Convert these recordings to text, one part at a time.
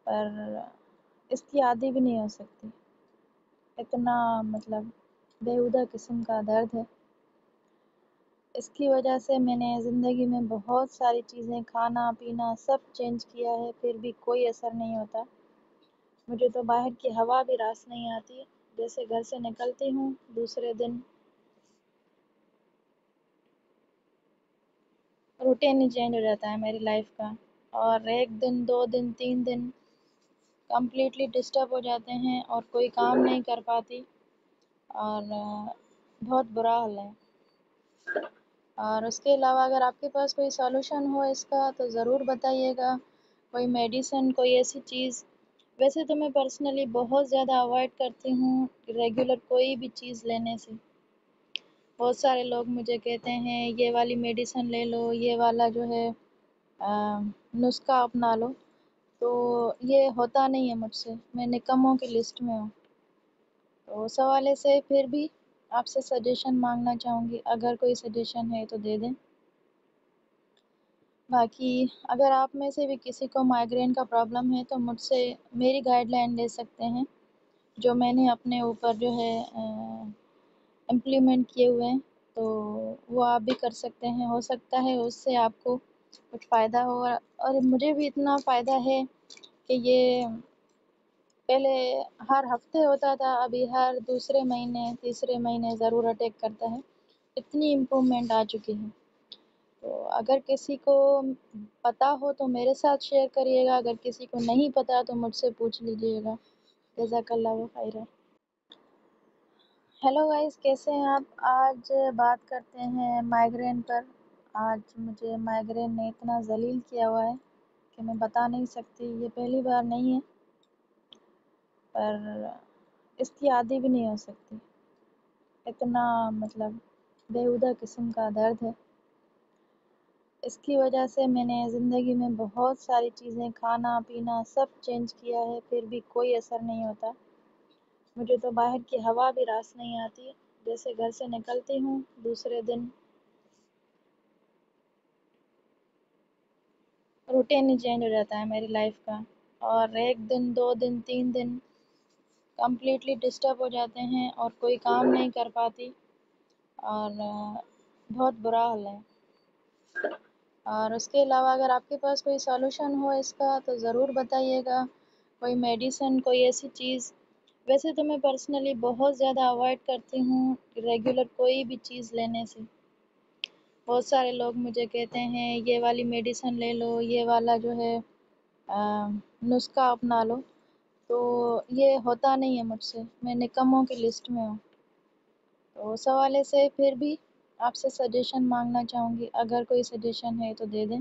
پر اس کی عادی بھی نہیں ہو سکتی۔ اتنا بیہودہ قسم کا درد ہے۔ اس کی وجہ سے میں نے زندگی میں بہت ساری چیزیں، کھانا پینا سب چینج کیا ہے، پھر بھی کوئی اثر نہیں ہوتا۔ مجھے تو باہر کی ہوا بھی راس نہیں آتی۔ جیسے گھر سے نکلتی ہوں دوسرے دن روٹین ہی چینج ہو جاتا ہے میری لائف کا، اور ایک دن، 2 دن، 3 دن کمپلیٹلی ڈسٹرب ہو جاتے ہیں اور کوئی کام نہیں کر پاتی، اور بہت برا حال ہے۔ اور اس کے علاوہ اگر آپ کے پاس کوئی سولوشن ہو اس کا تو ضرور بتائیے گا، کوئی میڈیسن، کوئی ایسی چیز۔ ویسے تو میں پرسنلی بہت زیادہ اوائڈ کرتی ہوں ریگولر کوئی بھی چیز لینے سے۔ بہت سارے لوگ مجھے کہتے ہیں یہ والی میڈیسن لے لو، یہ والا جو ہے نسخہ اپنا لو، تو یہ ہوتا نہیں ہے مجھ سے، میں نکموں کی لسٹ میں ہوں۔ تو اس حوالے سے پھر بھی آپ سے سجیشن مانگنا چاہوں گی، اگر کوئی سجیشن ہے تو دے دیں۔ باقی اگر آپ میں سے بھی کسی کو مائیگرین کا پرابلم ہے تو مجھ سے میری گائیڈ لائن لے سکتے ہیں، جو میں نے اپنے اوپر جو ہے امپلیمنٹ کیے ہوئے ہیں، تو وہ آپ بھی کر سکتے ہیں۔ ہو سکتا ہے اس سے آپ کو کچھ فائدہ ہو، اور مجھے بھی اتنا فائدہ ہے کہ یہ پہلے ہر ہفتے ہوتا تھا، ابھی ہر دوسرے مہینے، تیسرے مہینے ضرور اٹیک کرتا ہے۔ اتنی امپرومنٹ آ چکی ہے۔ تو اگر کسی کو پتہ ہو تو میرے ساتھ شیئر کریے گا، اگر کسی کو نہیں پتہ تو مجھ سے پوچھ لیجیے گا۔ جزاک اللہ خیر۔ ہیلو گائز، کیسے ہیں آپ؟ آج بات کرتے ہیں مائیگرین پر۔ آج مجھے مائیگرین نے اتنا ذلیل کیا ہوا ہے کہ میں بتا نہیں سکتی، یہ پہلی بار نہیں ہے، پر اس کی عادی بھی نہیں ہو سکتی۔ اتنا بیہودہ قسم کا درد ہے۔ اس کی وجہ سے میں نے زندگی میں بہت ساری چیزیں، کھانا پینا سب چینج کیا ہے، پھر بھی کوئی اثر نہیں ہوتا۔ مجھے تو باہر کی ہوا بھی راس نہیں آتی۔ جیسے گھر سے نکلتی ہوں دوسرے دن روٹین ہی چینج ہو جاتا ہے میری لائف کا، اور ایک دن، 2 دن، 3 دن کمپلیٹلی ڈسٹرب ہو جاتے ہیں اور کوئی کام نہیں کر پاتی، اور بہت برا حال ہے۔ اور اس کے علاوہ اگر آپ کے پاس کوئی سولوشن ہو اس کا تو ضرور بتائیے گا، کوئی میڈیسن، کوئی ایسی چیز۔ ویسے تو میں پرسنلی بہت زیادہ اوائڈ کرتی ہوں ریگولر کوئی بھی چیز لینے سے۔ بہت سارے لوگ مجھے کہتے ہیں یہ والی میڈیسن لے لو، یہ والا جو ہے نسخہ اپنا لو، تو یہ ہوتا نہیں ہے مجھ سے، میں نکموں کی لسٹ میں ہوں۔ تو اس حوالے سے پھر بھی آپ سے سجیشن مانگنا چاہوں گی، اگر کوئی سجیشن ہے تو دے دیں۔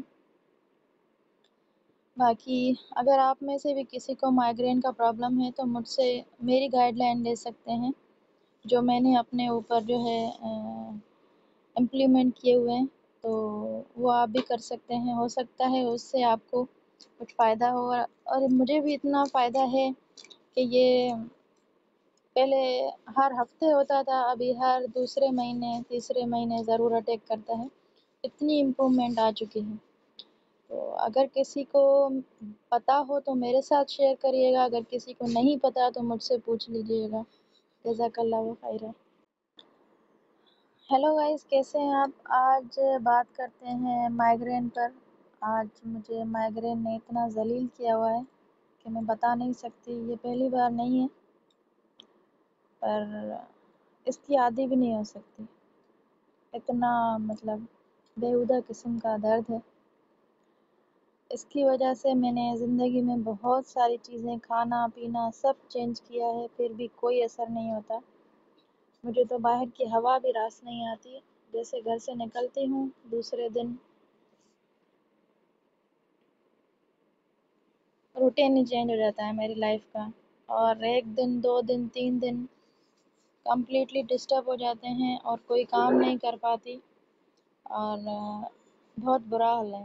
باقی اگر آپ میں سے بھی کسی کو مائیگرین کا پرابلم ہے تو مجھ سے میری گائیڈ لائن لے سکتے ہیں، جو میں نے اپنے اوپر جو ہے امپلیمنٹ کیے ہوئے ہیں، تو وہ آپ بھی کر سکتے ہیں۔ ہو سکتا ہے اس سے آپ کو کچھ فائدہ ہو، اور مجھے بھی اتنا فائدہ ہے کہ یہ پہلے ہر ہفتے ہوتا تھا، ابھی ہر دوسرے مہینے، تیسرے مہینے ضرور اٹیک کرتا ہے۔ اتنی امپرومنٹ آ چکی ہے۔ تو اگر کسی کو پتہ ہو تو میرے ساتھ شیئر کریے گا، اگر کسی کو نہیں پتہ تو مجھ سے پوچھ لیجیے گا۔ جزاک اللہ خیر۔ ہیلو گائز، کیسے ہیں آپ؟ آج بات کرتے ہیں مائیگرین پر۔ آج مجھے مائیگرین نے اتنا ذلیل کیا ہوا ہے کہ میں بتا نہیں سکتی، یہ پہلی بار نہیں ہے، پر اس کی عادی بھی نہیں ہو سکتی۔ اتنا بیہودہ قسم کا درد ہے۔ اس کی وجہ سے میں نے زندگی میں بہت ساری چیزیں، کھانا پینا سب چینج کیا ہے، پھر بھی کوئی اثر نہیں ہوتا۔ مجھے تو باہر کی ہوا بھی راس نہیں آتی۔ جیسے گھر سے نکلتی ہوں دوسرے دن روٹین ہی چینج ہو جاتا ہے میری لائف کا، اور ایک دن، 2 دن، 3 دن کمپلیٹلی ڈسٹرب ہو جاتے ہیں اور کوئی کام نہیں کر پاتی، اور بہت برا حال ہے۔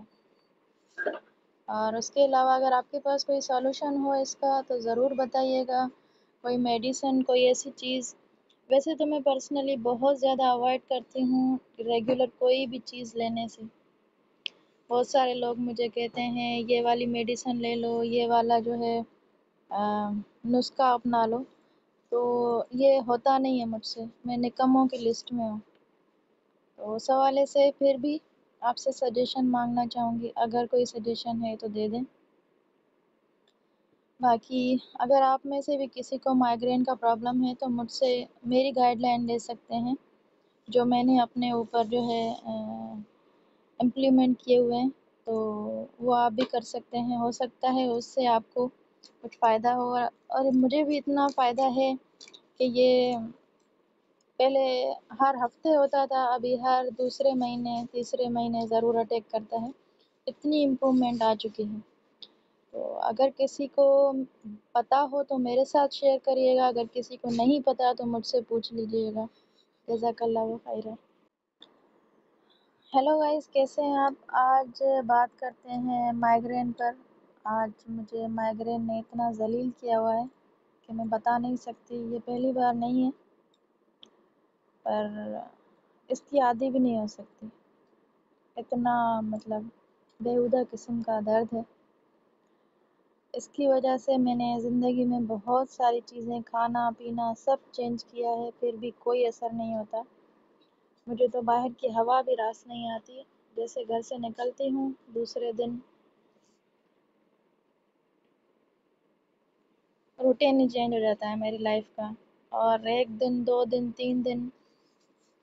اور اس کے علاوہ اگر آپ کے پاس کوئی سولوشن ہو اس کا تو ضرور بتائیے گا، کوئی میڈیسن، کوئی ایسی چیز۔ ویسے تو میں پرسنلی بہت زیادہ اوائڈ کرتی ہوں ریگولر کوئی بھی چیز لینے سے۔ بہت سارے لوگ مجھے کہتے ہیں یہ والی میڈیسن لے لو، یہ والا جو ہے نسخہ اپنا لو، تو یہ ہوتا نہیں ہے مجھ سے، میں نکموں کی لسٹ میں ہوں۔ تو اس حوالے سے پھر بھی آپ سے سجیشن مانگنا چاہوں گی، اگر کوئی سجیشن ہے تو دے دیں۔ باقی اگر آپ میں سے بھی کسی کو مائیگرین کا پرابلم ہے تو مجھ سے میری گائیڈ لائن لے سکتے ہیں، جو میں نے اپنے اوپر جو ہے امپلیمنٹ کیے ہوئے ہیں، تو وہ آپ بھی کر سکتے ہیں۔ ہو سکتا ہے اس سے آپ کو کچھ فائدہ ہو، اور مجھے بھی اتنا فائدہ ہے کہ یہ پہلے ہر ہفتے ہوتا تھا، ابھی ہر دوسرے مہینے تیسرے مہینے ضرور اٹیک کرتا ہے، اتنی امپرومنٹ آ چکی ہے۔ تو اگر کسی کو پتہ ہو تو میرے ساتھ شیئر کریے گا، اگر کسی کو نہیں پتہ تو مجھ سے پوچھ لیجیے گا۔ جزاک اللہ خیر۔ ہیلو گائز، کیسے ہیں آپ؟ آج بات کرتے ہیں مائیگرین پر۔ آج مجھے مائیگرین نے اتنا ذلیل کیا ہوا ہے کہ میں بتا نہیں سکتی، یہ پہلی بار نہیں ہے، پر اس کی عادی بھی نہیں ہو سکتی، اتنا مطلب بیہودہ قسم کا درد ہے۔ اس کی وجہ سے میں نے زندگی میں بہت ساری چیزیں، کھانا پینا سب چینج کیا ہے، پھر بھی کوئی اثر نہیں ہوتا۔ مجھے تو باہر کی ہوا بھی راس نہیں آتی، جیسے گھر سے نکلتی ہوں دوسرے دن روٹین ہی چینج ہو جاتا ہے میری لائف کا، اور ایک دن 2 دن 3 دن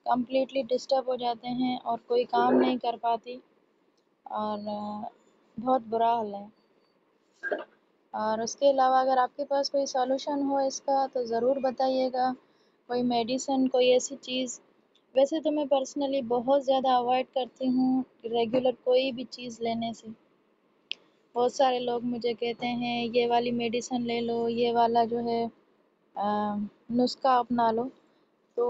کمپلیٹلی ڈسٹرب ہو جاتے ہیں اور کوئی کام نہیں کر پاتی، اور بہت برا حال ہے۔ اور اس کے علاوہ اگر آپ کے پاس کوئی سولوشن ہو اس کا تو ضرور بتائیے گا، کوئی میڈیسن، کوئی ایسی چیز۔ ویسے تو میں پرسنلی بہت زیادہ اوائڈ کرتی ہوں ریگولر کوئی بھی چیز لینے سے۔ بہت سارے لوگ مجھے کہتے ہیں یہ والی میڈیسن لے لو، یہ والا جو ہے نسخہ اپنا لو، تو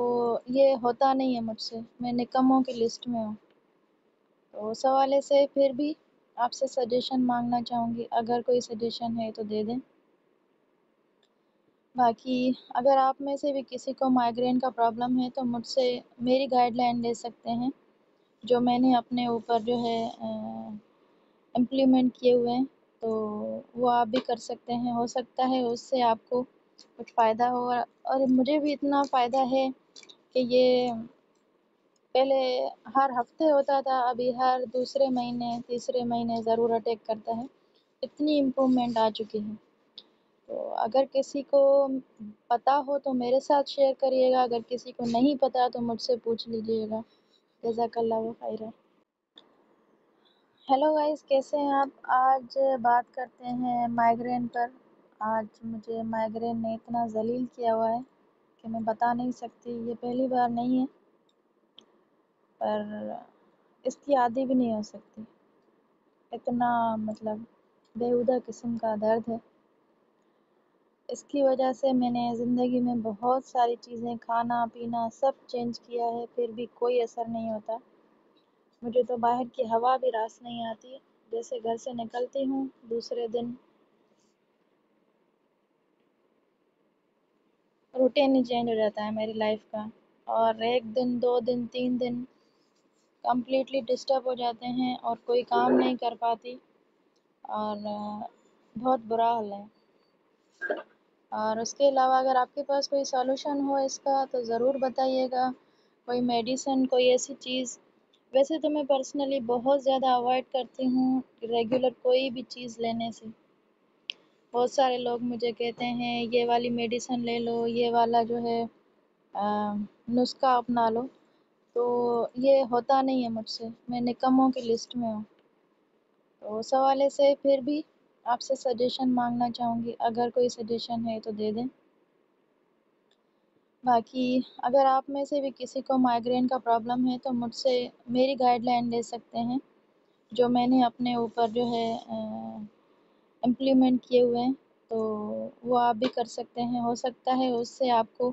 یہ ہوتا نہیں ہے مجھ سے، میں نکموں کی لسٹ میں ہوں۔ تو اس حوالے سے پھر بھی آپ سے سجیشن مانگنا چاہوں گی، اگر کوئی سجیشن ہے تو دے دیں۔ باقی اگر آپ میں سے بھی کسی کو مائیگرین کا پرابلم ہے تو مجھ سے میری گائیڈ لائن لے سکتے ہیں، جو میں نے اپنے اوپر جو ہے امپلیمنٹ کیے ہوئے ہیں، تو وہ آپ بھی کر سکتے ہیں۔ ہو سکتا ہے اس سے آپ کو کچھ فائدہ ہو، اور مجھے بھی اتنا فائدہ ہے کہ یہ پہلے ہر ہفتے ہوتا تھا، ابھی ہر دوسرے مہینے تیسرے مہینے ضرور اٹیک کرتا ہے، اتنی امپرومنٹ آ چکی ہے۔ تو اگر کسی کو پتہ ہو تو میرے ساتھ شیئر کریے گا، اگر کسی کو نہیں پتہ تو مجھ سے پوچھ لیجیے گا۔ جزاک اللہ خیر۔ ہیلو گائز، کیسے ہیں آپ؟ آج بات کرتے ہیں مائیگرین پر۔ آج مجھے مائیگرین نے اتنا ذلیل کیا ہوا ہے کہ میں بتا نہیں سکتی، یہ پہلی بار نہیں ہے، پر اس کی عادی بھی نہیں ہو سکتی، اتنا مطلب بیہودہ قسم کا درد ہے۔ اس کی وجہ سے میں نے زندگی میں بہت ساری چیزیں، کھانا پینا سب چینج کیا ہے، پھر بھی کوئی اثر نہیں ہوتا۔ مجھے تو باہر کی ہوا بھی راس نہیں آتی، جیسے گھر سے نکلتی ہوں دوسرے دن روٹین ہی چینج ہو جاتا ہے میری لائف کا، اور ایک دن 2 دن 3 دن کمپلیٹلی ڈسٹرب ہو جاتے ہیں اور کوئی کام نہیں کر پاتی، اور بہت برا حال ہے۔ اور اس کے علاوہ اگر آپ کے پاس کوئی سولوشن ہو اس کا تو ضرور بتائیے گا، کوئی میڈیسن، کوئی ایسی چیز۔ ویسے تو میں پرسنلی بہت زیادہ اوائڈ کرتی ہوں ریگولر کوئی بھی چیز لینے سے۔ بہت سارے لوگ مجھے کہتے ہیں یہ والی میڈیسن لے لو، یہ والا جو ہے نسخہ اپنا لو، تو یہ ہوتا نہیں ہے مجھ سے، میں نکموں کی لسٹ میں ہوں۔ تو اس حوالے سے پھر بھی آپ سے سجیشن مانگنا چاہوں گی، اگر کوئی سجیشن ہے تو دے دیں۔ باقی اگر آپ میں سے بھی کسی کو مائیگرین کا پرابلم ہے تو مجھ سے میری گائیڈ لائن لے سکتے ہیں، جو میں نے اپنے اوپر جو ہے امپلیمنٹ کیے ہوئے ہیں، تو وہ آپ بھی کر سکتے ہیں۔ ہو سکتا ہے اس سے آپ کو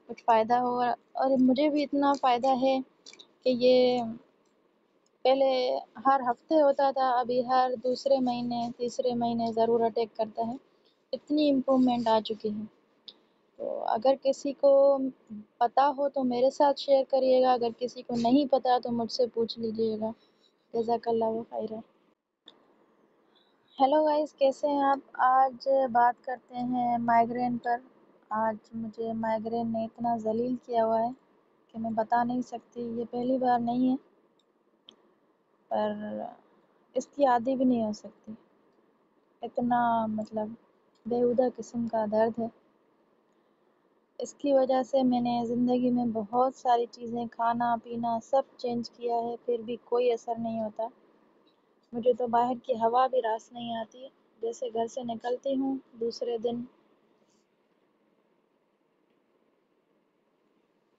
کچھ فائدہ ہو، اور مجھے بھی اتنا فائدہ ہے کہ یہ پہلے ہر ہفتے ہوتا تھا، ابھی ہر دوسرے مہینے تیسرے مہینے ضرور اٹیک کرتا ہے، اتنی امپرومنٹ آ چکی ہے۔ تو اگر کسی کو پتہ ہو تو میرے ساتھ شیئر کریے گا، اگر کسی کو نہیں پتہ تو مجھ سے پوچھ لیجیے گا۔ جزاک اللہ خیر۔ ہیلو گائز، کیسے ہیں آپ؟ آج بات کرتے ہیں مائیگرین پر۔ آج مجھے مائیگرین نے اتنا ذلیل کیا ہوا ہے کہ میں بتا نہیں سکتی۔ یہ پہلی بار نہیں ہے، پر اس کی عادی بھی نہیں ہو سکتی۔ اتنا بیہودہ قسم کا درد ہے۔ اس کی وجہ سے میں نے زندگی میں بہت ساری چیزیں، کھانا پینا سب چینج کیا ہے، پھر بھی کوئی اثر نہیں ہوتا۔ مجھے تو باہر کی ہوا بھی راس نہیں آتی۔ جیسے گھر سے نکلتی ہوں، دوسرے دن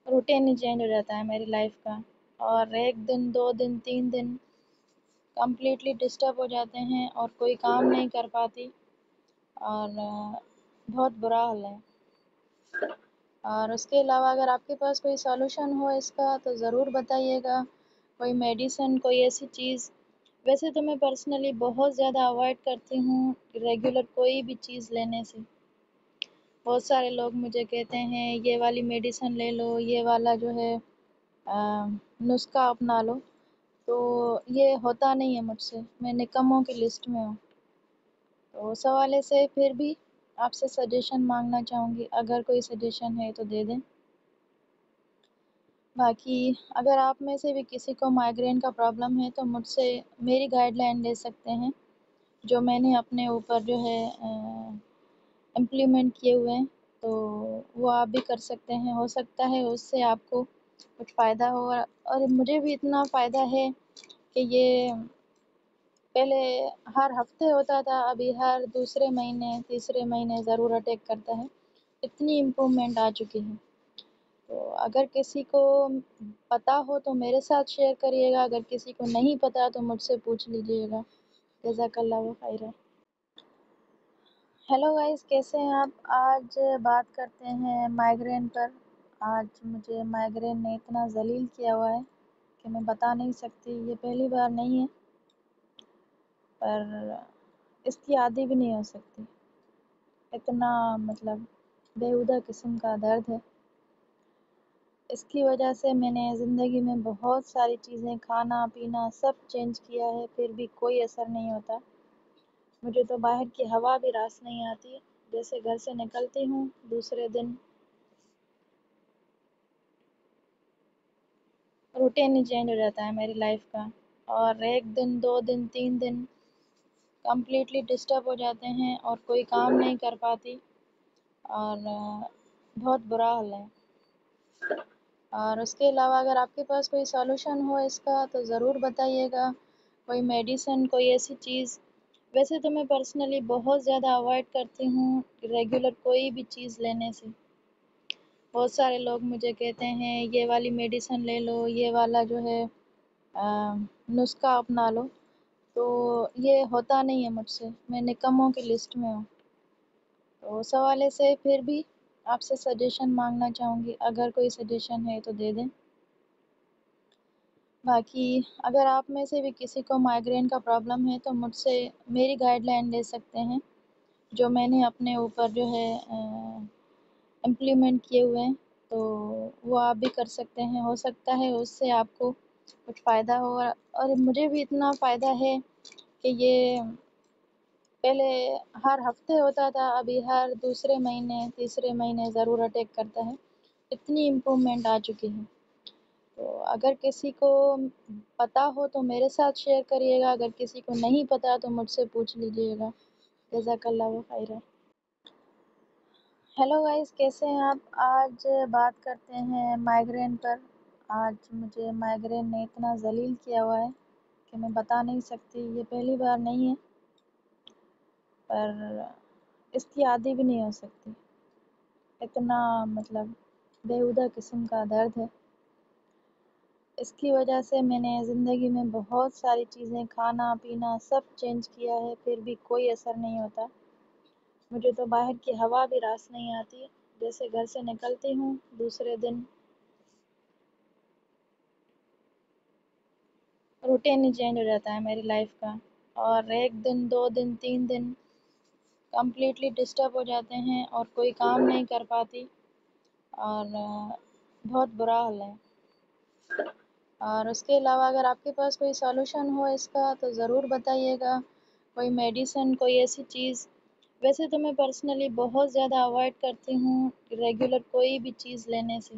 روٹین ہی چینج ہو جاتا ہے میری لائف کا، اور ایک دن، 2 دن، 3 دن کمپلیٹلی ڈسٹرب ہو جاتے ہیں اور کوئی کام نہیں کر پاتی، اور بہت برا حال ہے۔ اور اس کے علاوہ اگر آپ کے پاس کوئی سولوشن ہو اس کا تو ضرور بتائیے گا، کوئی میڈیسن، کوئی ایسی چیز۔ ویسے تو میں پرسنلی بہت زیادہ اوائڈ کرتی ہوں ریگولر کوئی بھی چیز لینے سے۔ بہت سارے لوگ مجھے کہتے ہیں یہ والی میڈیسن لے لو، یہ والا جو ہے نسخہ اپنا لو، تو یہ ہوتا نہیں ہے مجھ سے۔ میں نکموں کی لسٹ میں ہوں، تو اس حوالے سے پھر بھی آپ سے سجیشن مانگنا چاہوں گی، اگر کوئی سجیشن ہے تو دے دیں۔ باقی اگر آپ میں سے بھی کسی کو مائیگرین کا پرابلم ہے تو مجھ سے میری گائیڈ لائن لے سکتے ہیں، جو میں نے اپنے اوپر جو ہے امپلیمنٹ کیے ہوئے ہیں، تو وہ آپ بھی کر سکتے ہیں۔ ہو سکتا ہے اس سے آپ کو کچھ فائدہ ہو، اور مجھے بھی اتنا فائدہ ہے کہ یہ پہلے ہر ہفتے ہوتا تھا، ابھی ہر دوسرے مہینے، تیسرے مہینے ضرور اٹیک کرتا ہے۔ اتنی امپرومنٹ آ چکی ہے۔ تو اگر کسی کو پتہ ہو تو میرے ساتھ شیئر کریے گا، اگر کسی کو نہیں پتہ تو مجھ سے پوچھ لیجیے گا۔ جزاک اللہ خیر۔ ہیلو گائز، کیسے ہیں آپ؟ آج بات کرتے ہیں مائیگرین پر۔ آج مجھے مائیگرین نے اتنا ذلیل کیا ہوا ہے کہ میں بتا نہیں سکتی۔ یہ پہلی بار نہیں ہے، پر اس کی عادی بھی نہیں ہو سکتی۔ اتنا بیہودہ قسم کا درد ہے۔ اس کی وجہ سے میں نے زندگی میں بہت ساری چیزیں، کھانا پینا سب چینج کیا ہے، پھر بھی کوئی اثر نہیں ہوتا۔ مجھے تو باہر کی ہوا بھی راس نہیں آتی۔ جیسے گھر سے نکلتی ہوں، دوسرے دن روٹین ہی چینج ہو جاتا ہے میری لائف کا، اور ایک دن، 2 دن، 3 دن کمپلیٹلی ڈسٹرب ہو جاتے ہیں اور کوئی کام نہیں کر پاتی، اور بہت برا حال ہے۔ اور اس کے علاوہ اگر آپ کے پاس کوئی سولوشن ہو اس کا تو ضرور بتائیے گا، کوئی میڈیسن، کوئی ایسی چیز۔ ویسے تو میں پرسنلی بہت زیادہ اوائڈ کرتی ہوں ریگولر کوئی بھی چیز لینے سے۔ بہت سارے لوگ مجھے کہتے ہیں یہ والی میڈیسن لے لو، یہ والا جو ہے نسخہ اپنا لو، تو یہ ہوتا نہیں ہے مجھ سے۔ میں نکموں کی لسٹ میں ہوں، تو اس حوالے سے پھر بھی آپ سے سجیشن مانگنا چاہوں گی، اگر کوئی سجیشن ہے تو دے دیں۔ باقی اگر آپ میں سے بھی کسی کو مائیگرین کا پرابلم ہے تو مجھ سے میری گائیڈ لائن لے سکتے ہیں، جو میں نے اپنے اوپر جو ہے امپلیمنٹ کیے ہوئے ہیں، تو وہ آپ بھی کر سکتے ہیں۔ ہو سکتا ہے اس سے آپ کو کچھ فائدہ ہو، اور مجھے بھی اتنا فائدہ ہے کہ یہ پہلے ہر ہفتے ہوتا تھا، ابھی ہر دوسرے مہینے، تیسرے مہینے ضرور اٹیک کرتا ہے۔ اتنی امپرومنٹ آ چکی ہے۔ تو اگر کسی کو پتہ ہو تو میرے ساتھ شیئر کریے گا، اگر کسی کو نہیں پتہ تو مجھ سے پوچھ لیجیے گا۔ جزاک اللہ خیر۔ ہیلو گائز، کیسے ہیں آپ؟ آج بات کرتے ہیں مائیگرین پر۔ آج مجھے مائیگرین نے اتنا ذلیل کیا ہوا ہے کہ میں بتا نہیں سکتی۔ یہ پہلی بار نہیں ہے، پر اس کی عادی بھی نہیں ہو سکتی۔ اتنا بیہودہ قسم کا درد ہے۔ اس کی وجہ سے میں نے زندگی میں بہت ساری چیزیں، کھانا پینا سب چینج کیا ہے، پھر بھی کوئی اثر نہیں ہوتا۔ مجھے تو باہر کی ہوا بھی راس نہیں آتی۔ جیسے گھر سے نکلتی ہوں، دوسرے دن روٹین ہی چینج ہو جاتا ہے میری لائف کا، اور ایک دن، 2 دن، 3 دن کمپلیٹلی ڈسٹرب ہو جاتے ہیں اور کوئی کام نہیں کر پاتی، اور بہت برا حال ہے۔ اور اس کے علاوہ اگر آپ کے پاس کوئی سولوشن ہو اس کا تو ضرور بتائیے گا، کوئی میڈیسن، کوئی ایسی چیز۔ ویسے تو میں پرسنلی بہت زیادہ اوائڈ کرتی ہوں ریگولر کوئی بھی چیز لینے سے۔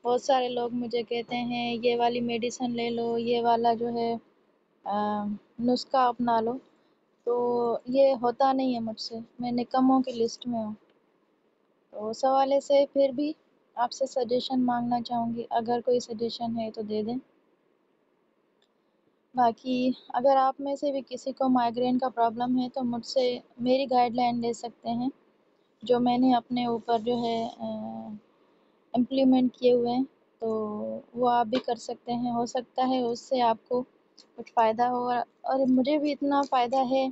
بہت سارے لوگ مجھے کہتے ہیں یہ والی میڈیسن لے لو، یہ والا جو ہے نسخہ اپنا لو، تو یہ ہوتا نہیں ہے مجھ سے، میں نکموں کی لسٹ میں ہوں۔ تو اس حوالے سے پھر بھی آپ سے سجیشن مانگنا چاہوں گی، اگر کوئی سجیشن ہے تو دے دیں۔ باقی اگر آپ میں سے بھی کسی کو مائیگرین کا پرابلم ہے تو مجھ سے میری گائیڈ لائن لے سکتے ہیں، جو میں نے اپنے اوپر جو ہے امپلیمنٹ کیے ہوئے ہیں، تو وہ آپ بھی کر سکتے ہیں۔ ہو سکتا ہے اس سے آپ کو کچھ فائدہ ہو، اور مجھے بھی اتنا فائدہ ہے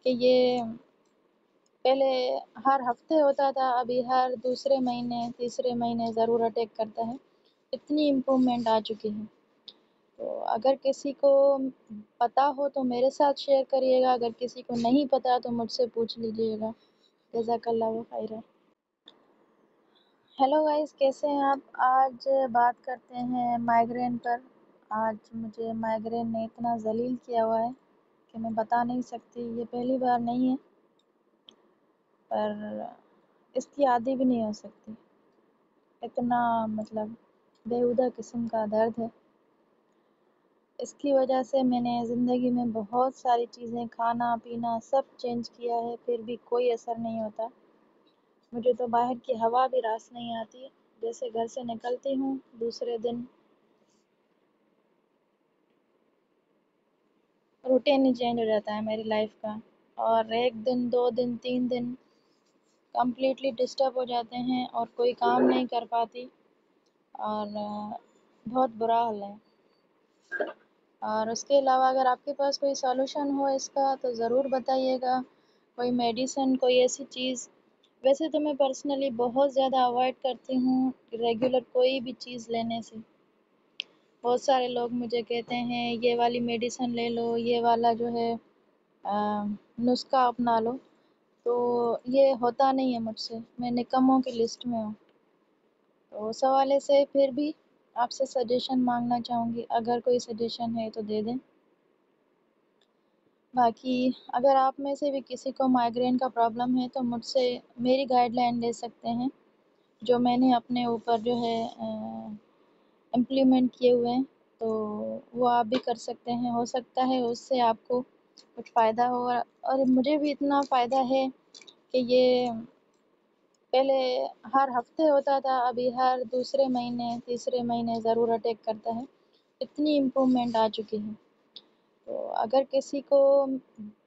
کہ یہ پہلے ہر ہفتے ہوتا تھا، ابھی ہر دوسرے مہینے، تیسرے مہینے ضرور اٹیک کرتا ہے۔ اتنی امپرومنٹ آ چکی ہے۔ تو اگر کسی کو پتہ ہو تو میرے ساتھ شیئر کریے گا، اگر کسی کو نہیں پتہ تو مجھ سے پوچھ لیجیے گا۔ جزاک اللہ خیرہ۔ ہیلو گائز، کیسے ہیں آپ؟ آج بات کرتے ہیں مائیگرین پر۔ آج مجھے مائیگرین نے اتنا ذلیل کیا ہوا ہے کہ میں بتا نہیں سکتی، یہ پہلی بار نہیں ہے، پر اس کی عادی بھی نہیں ہو سکتی۔ اتنا بےہودہ قسم کا درد ہے۔ اس کی وجہ سے میں نے زندگی میں بہت ساری چیزیں، کھانا پینا سب چینج کیا ہے، پھر بھی کوئی اثر نہیں ہوتا۔ مجھے تو باہر کی ہوا بھی راس نہیں آتی، جیسے گھر سے نکلتی ہوں دوسرے دن روٹین ہی چینج ہو جاتا ہے میری لائف کا، اور ایک دن، 2 دن، 3 دن کمپلیٹلی ڈسٹرب ہو جاتے ہیں اور کوئی کام نہیں کر پاتی، اور بہت برا حال ہے۔ اور اس کے علاوہ اگر آپ کے پاس کوئی سولوشن ہو اس کا تو ضرور بتائیے گا، کوئی میڈیسن، کوئی ایسی چیز۔ ویسے تو میں پرسنلی بہت زیادہ اوائڈ کرتی ہوں ریگولر کوئی بھی چیز لینے سے۔ بہت سارے لوگ مجھے کہتے ہیں یہ والی میڈیسن لے لو، یہ والا جو ہے نسخہ اپنا لو، تو یہ ہوتا نہیں ہے مجھ سے، میں نکموں کی لسٹ میں ہوں۔ تو اس حوالے سے پھر بھی آپ سے سجیشن مانگنا چاہوں گی، اگر کوئی سجیشن ہے تو دے دیں۔ باقی اگر آپ میں سے بھی کسی کو مائیگرین کا پرابلم ہے تو مجھ سے میری گائیڈ لائن لے سکتے ہیں، جو میں نے اپنے اوپر جو ہے امپلیمنٹ کیے ہوئے ہیں، تو وہ آپ بھی کر سکتے ہیں۔ ہو سکتا ہے اس سے آپ کو کچھ فائدہ ہو، اور مجھے بھی اتنا فائدہ ہے کہ یہ پہلے ہر ہفتے ہوتا تھا، ابھی ہر دوسرے مہینے، تیسرے مہینے ضرور اٹیک کرتا ہے۔ اتنی امپرومنٹ آ چکی ہے۔ تو اگر کسی کو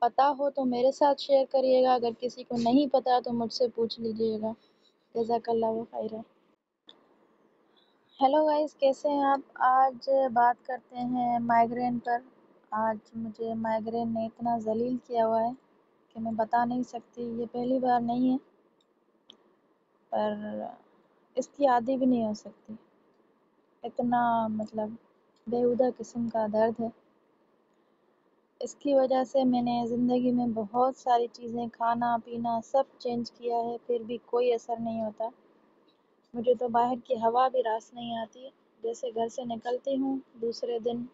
پتہ ہو تو میرے ساتھ شیئر کریے گا، اگر کسی کو نہیں پتہ تو مجھ سے پوچھ لیجیے گا۔ جزاک اللہ خیرہ۔ ہیلو گائز، کیسے ہیں آپ؟ آج بات کرتے ہیں مائیگرین پر۔ آج مجھے مائیگرین نے اتنا ذلیل کیا ہوا ہے کہ میں بتا نہیں سکتی، یہ پہلی بار نہیں ہے، پر اس کی عادی بھی نہیں ہو سکتی۔ اتنا بےہودہ قسم کا درد ہے۔ اس کی وجہ سے میں نے زندگی میں بہت ساری چیزیں، کھانا پینا سب چینج کیا ہے، پھر بھی کوئی اثر نہیں ہوتا۔ مجھے تو باہر کی ہوا بھی راس نہیں آتی، جیسے گھر سے نکلتی ہوں دوسرے دن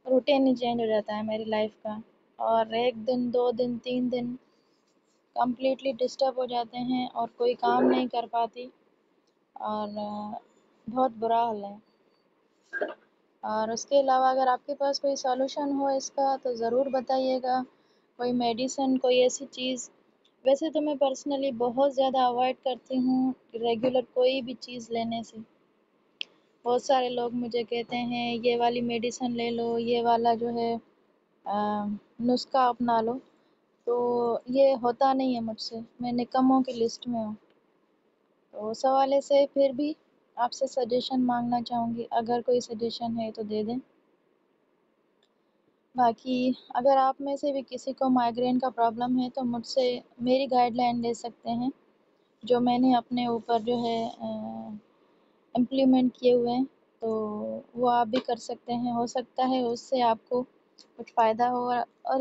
روٹین ہی چینج ہو جاتا ہے میری لائف کا، اور ایک دن، 2 دن، 3 دن کمپلیٹلی ڈسٹرب ہو جاتے ہیں اور کوئی کام نہیں کر پاتی، اور بہت برا حال ہے۔ اور اس کے علاوہ اگر آپ کے پاس کوئی سولوشن ہو اس کا تو ضرور بتائیے گا، کوئی میڈیسن، کوئی ایسی چیز۔ ویسے تو میں پرسنلی بہت زیادہ اوائڈ کرتی ہوں ریگولر کوئی بھی چیز لینے سے۔ بہت سارے لوگ مجھے کہتے ہیں یہ والی میڈیسن لے لو، یہ والا جو ہے نسخہ اپنا لو، تو یہ ہوتا نہیں ہے مجھ سے، میں نکموں کی لسٹ میں ہوں۔ تو اس حوالے سے پھر بھی آپ سے سجیشن مانگنا چاہوں گی، اگر کوئی سجیشن ہے تو دے دیں۔ باقی اگر آپ میں سے بھی کسی کو مائیگرین کا پرابلم ہے تو مجھ سے میری گائیڈ لائن لے سکتے ہیں، جو میں نے اپنے اوپر جو ہے امپلیمنٹ کیے ہوئے ہیں، تو وہ آپ بھی کر سکتے ہیں۔ ہو سکتا ہے اس سے آپ کو کچھ فائدہ ہو، اور